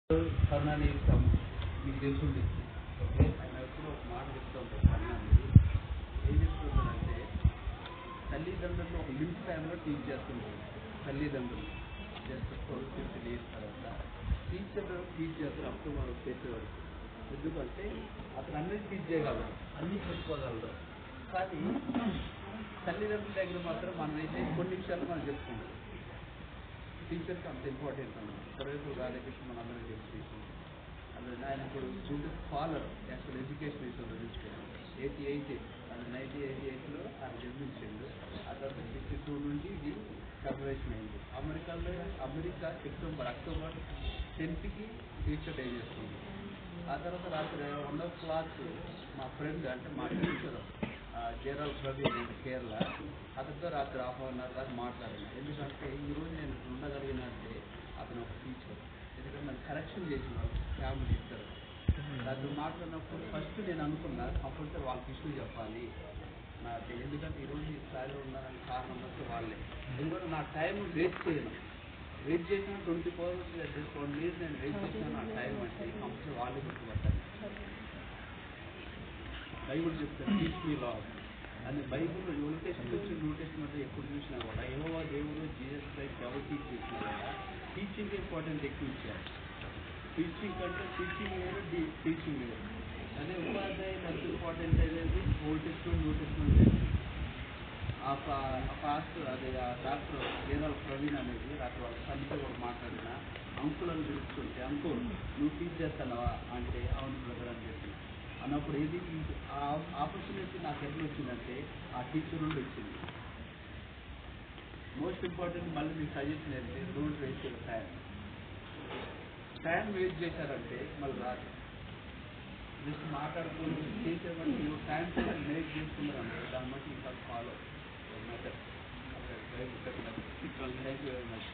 కర్ణాని మీకు తెలుసుంది. ఓకే, ఆయన ఎప్పుడు ఒక మాట చెప్తూ ఉంటారు. కర్ణాని ఏం చెప్తుంటారంటే, తల్లిదండ్రులు ఒక లిమిట్ టైంలో టీచ్ చేస్తుంటారు. తల్లిదండ్రులు జస్ట్ 12-15 ఇయర్స్ తర్వాత టీచర్ టీచ్ చేస్తారు అప్ టు మనం చేసేవాడు. ఎందుకంటే అతను అన్నీ టీచ్ చేయగలరు, అన్నీ చెప్పుకోగలరు. కానీ తల్లిదండ్రుల దగ్గర మాత్రం మనం అయితే కొన్ని విషయాలు మనం చెప్పుకుంటాం. టీచర్కి అంత ఇంపార్టెంట్ అన్నమాట. సర్వేపల్లి రాధాకృష్ణ మన అందరికీ తెలిసి అందులో ఆయన ఇప్పుడు ఫాదర్ యాక్చువల్ ఎడ్యుకేషన్ విషయంలో చూసుకున్నాం. 88 అది 1988లో ఆయన జన్మించిండు. ఆ తర్వాత 62 నుండి ఇది సెపరేషన్ అయింది. అమెరికా అక్టోబర్ 10కి టీచర్ డే చేసుకుంది. ఆ తర్వాత రాత్రి 1 o'clock మా ఫ్రెండ్ అంటే మా టీచర్ జయరాల్ ప్రవీణ్ కేరళ అతనితో రాత్రి ½ hour దాకా మాట్లాడాను. ఎందుకంటే ఈరోజు నేను ఉండగలిగినంటే అతను ఒక టీచర్. ఎందుకంటే నన్ను కరెక్షన్ చేసిన వాళ్ళు ఫ్యామిలీ ఇద్దరు. రాత్రి మాట్లాడినప్పుడు ఫస్ట్ నేను అనుకున్నా కంపల్సరీ వాళ్ళకి ఇష్యూ చెప్పాలి నాకు. ఎందుకంటే ఈరోజు ఈ స్థాయిలో ఉన్నానని కారణం వస్తే వాళ్ళే. ఎందుకంటే నా టైం వేస్ట్ చేయను. వెయిట్ చేసిన 24 hours 1 minute నేను వెయిట్ చేసిన నా టైం అంటే కంపల్సరీ వాళ్ళే గుర్తుపట్టాలి. బైబుల్ చెప్తాను టీచ్ మీ లాస్ అని. బైబుల్ ఓల్డ్ టెస్ట్మెంట్ వచ్చి న్యూ టెస్ట్మెంట్ ఎప్పుడు చూసినా కూడా యెహోవా దేవుడు జీసస్ క్రైస్ట్ ఎవరు టీచ్ చేసినా కూడా టీచింగ్ ఇంపార్టెంట్ ఎక్కువ ఇచ్చారు. టీచింగ్ కంటే టీచింగ్ వేరు, టీచింగ్ వేరు. అదే ఉపాధ్యాయులు ఎంత ఇంపార్టెంట్ అనేది ఓల్డ్ టెస్ట్మెంట్ న్యూ టెస్ట్మెంట్ లేదు. ఆ పాస్టర్ అదే ఆ డాక్టర్ జయరాల్ ప్రవీణ్ అనేది రాత్రి వాళ్ళ సన్నితో కూడా మాట్లాడిన అంకుల్ అని పిలుస్తుంటే, అంకుల్ నువ్వు టీచ్ చేస్తున్నావా అంటే అవును బ్రదర్ అని చెప్పి అన్నప్పుడు ఏది ఆ ఆపర్చునిటీ నాకు ఎట్లా వచ్చిందంటే ఆ టీచర్ నుండి వచ్చింది. మోస్ట్ ఇంపార్టెంట్ మళ్ళీ మీకు సజెషన్ ఏంటి, don't waste your time waste చేశారంటే మళ్ళీ రాదు. జస్ట్ మాట్లాడుకుని చేసేవాళ్ళు మీరు టైం మేనేజ్ చేసుకున్నారంటే దాన్ని బట్టి ఇంకా follow method. Thank you very much.